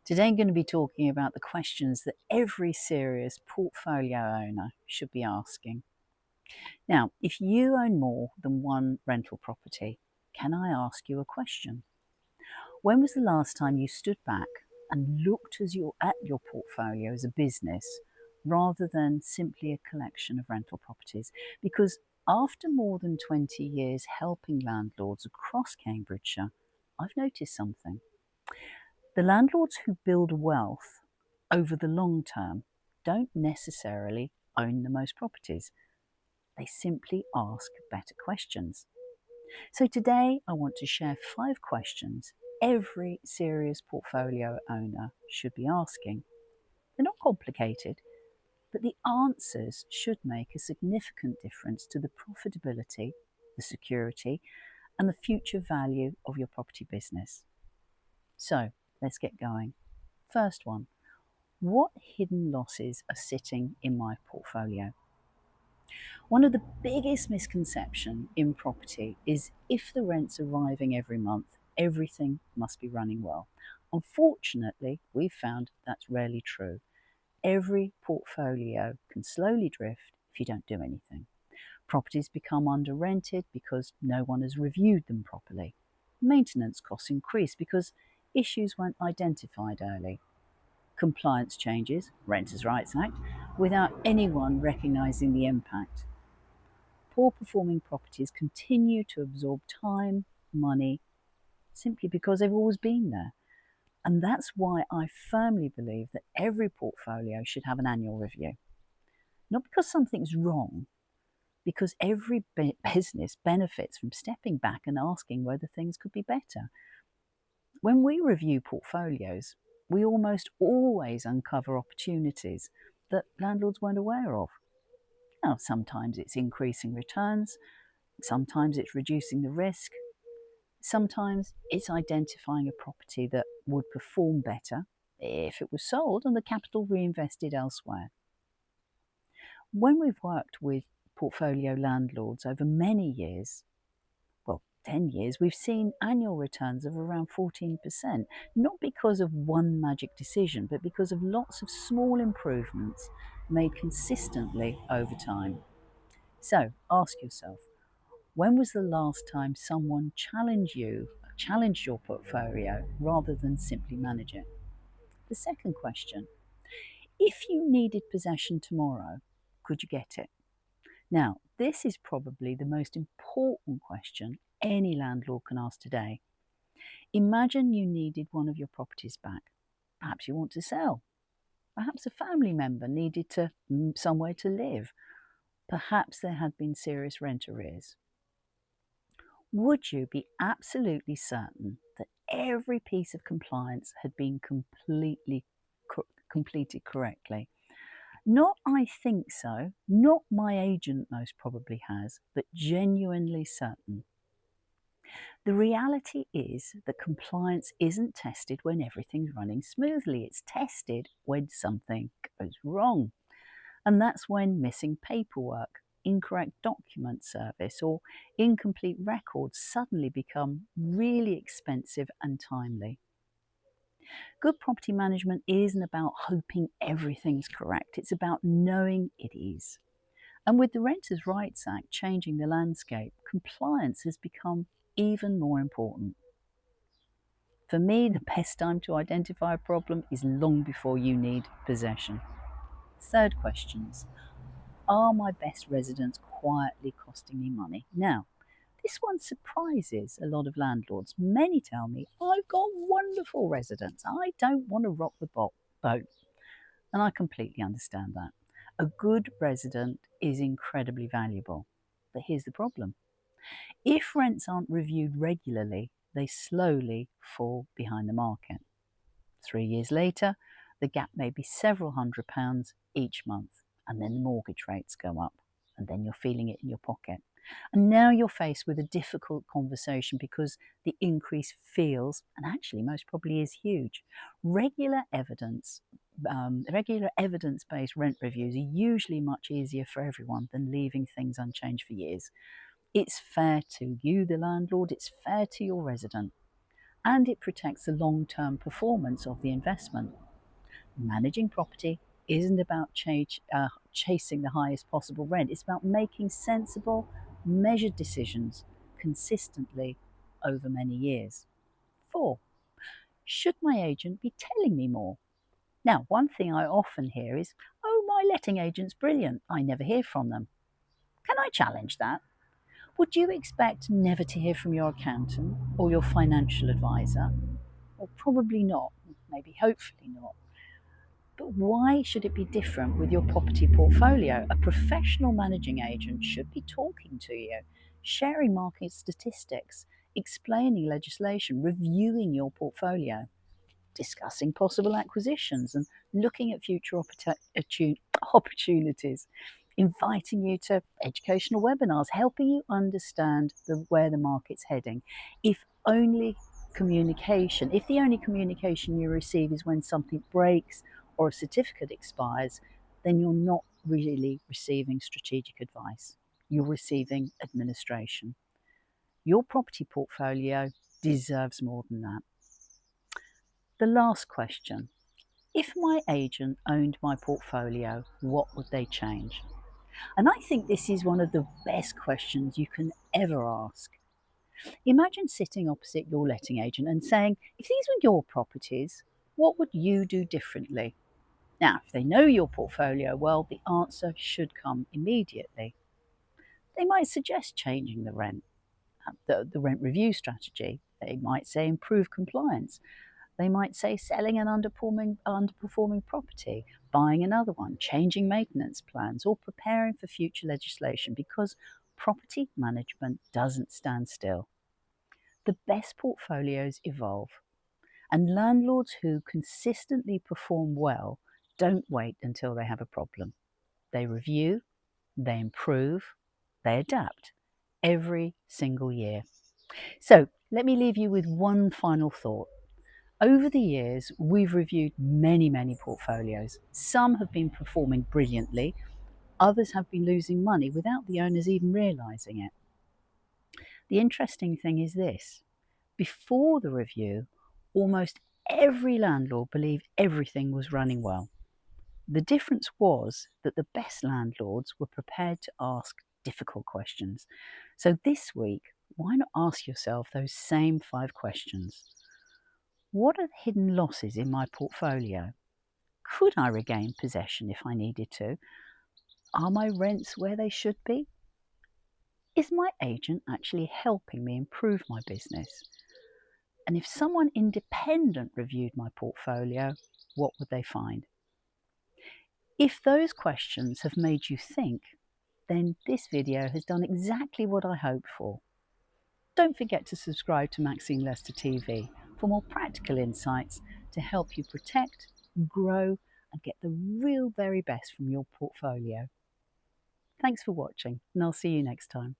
Today I'm going to be talking about the questions that every serious portfolio owner should be asking. Now, if you own more than one rental property, can I ask you a question? When was the last time you stood back and looked at your portfolio as a business rather than simply a collection of rental properties? Because after more than 20 years helping landlords across Cambridgeshire, I've noticed something. The landlords who build wealth over the long term don't necessarily own the most properties. They simply ask better questions. So today I want to share 5 questions every serious portfolio owner should be asking. They're not complicated, but the answers should make a significant difference to the profitability, the security, and the future value of your property business. So let's get going. First one. What hidden losses are sitting in my portfolio? One of the biggest misconceptions in property is if the rent's arriving every month, everything must be running well. Unfortunately, we've found that's rarely true. Every portfolio can slowly drift if you don't do anything. Properties become under rented because no one has reviewed them properly. Maintenance costs increase because issues weren't identified early. Compliance changes, Renters' Rights Act, without anyone recognising the impact. Poor performing properties continue to absorb time, money, simply because they've always been there. And that's why I firmly believe that every portfolio should have an annual review. Not because something's wrong, because every business benefits from stepping back and asking whether things could be better. When we review portfolios, we almost always uncover opportunities that landlords weren't aware of. Now, sometimes it's increasing returns, sometimes it's reducing the risk, sometimes it's identifying a property that would perform better if it was sold and the capital reinvested elsewhere. When we've worked with portfolio landlords over many years, 10 years, we've seen annual returns of around 14%, not because of one magic decision, but because of lots of small improvements made consistently over time. So ask yourself, when was the last time someone challenged your portfolio rather than simply manage it? The second question, if you needed possession tomorrow, could you get it? Now, this is probably the most important question any landlord can ask today. Imagine you needed one of your properties back. Perhaps you want to sell. Perhaps a family member needed somewhere to live. Perhaps there had been serious rent arrears. Would you be absolutely certain that every piece of compliance had been completed correctly? Not I think so, not my agent most probably has, but genuinely certain. The reality is that compliance isn't tested when everything's running smoothly. It's tested when something goes wrong. And that's when missing paperwork, incorrect document service, or incomplete records suddenly become really expensive and timely. Good property management isn't about hoping everything's correct. It's about knowing it is. And with the Renters' Rights Act changing the landscape, compliance has become even more important. For me, the best time to identify a problem is long before you need possession. Third questions. Are my best residents quietly costing me money? Now, this one surprises a lot of landlords. Many tell me, I've got wonderful residents. I don't want to rock the boat. And I completely understand that. A good resident is incredibly valuable. But here's the problem. If rents aren't reviewed regularly, they slowly fall behind the market. 3 years later, the gap may be several £100s each month, and then the mortgage rates go up, and then you're feeling it in your pocket. And now you're faced with a difficult conversation because the increase feels, and actually most probably is, huge. Regular evidence-based rent reviews are usually much easier for everyone than leaving things unchanged for years. It's fair to you, the landlord, it's fair to your resident. and it protects the long-term performance of the investment. Managing property isn't about chasing the highest possible rent. It's about making sensible, measured decisions consistently over many years. 4. Should my agent be telling me more? Now, one thing I often hear is, "Oh, my letting agent's brilliant. I never hear from them." Can I challenge that? Would you expect never to hear from your accountant or your financial advisor? Well, probably not. Maybe hopefully not. But why should it be different with your property portfolio? A professional managing agent should be talking to you, sharing market statistics, explaining legislation, reviewing your portfolio, discussing possible acquisitions and looking at future opportunities, inviting you to educational webinars, helping you understand where the market's heading. If the only communication you receive is when something breaks or a certificate expires, then you're not really receiving strategic advice. You're receiving administration. Your property portfolio deserves more than that. The last question: if my agent owned my portfolio, what would they change? And I think this is one of the best questions you can ever ask. Imagine sitting opposite your letting agent and saying, "If these were your properties, what would you do differently?" Now, if they know your portfolio well, the answer should come immediately. They might suggest changing the rent review strategy. They might say improve compliance. They might say selling an underperforming property, buying another one, changing maintenance plans, or preparing for future legislation, because property management doesn't stand still. The best portfolios evolve, and landlords who consistently perform well don't wait until they have a problem. They review, they improve, they adapt every single year. So let me leave you with one final thought. Over the years, we've reviewed many portfolios. Some have been performing brilliantly, others have been losing money without the owners even realising it. The interesting thing is this: before the review, almost every landlord believed everything was running well. The difference was that the best landlords were prepared to ask difficult questions. So this week, why not ask yourself those same 5 questions? What are the hidden losses in my portfolio? Could I regain possession if I needed to? Are my rents where they should be? Is my agent actually helping me improve my business? And if someone independent reviewed my portfolio, what would they find? If those questions have made you think, then this video has done exactly what I hoped for. Don't forget to subscribe to Maxine Lester TV for more practical insights to help you protect, grow, and get the real very best from your portfolio. Thanks for watching, and I'll see you next time.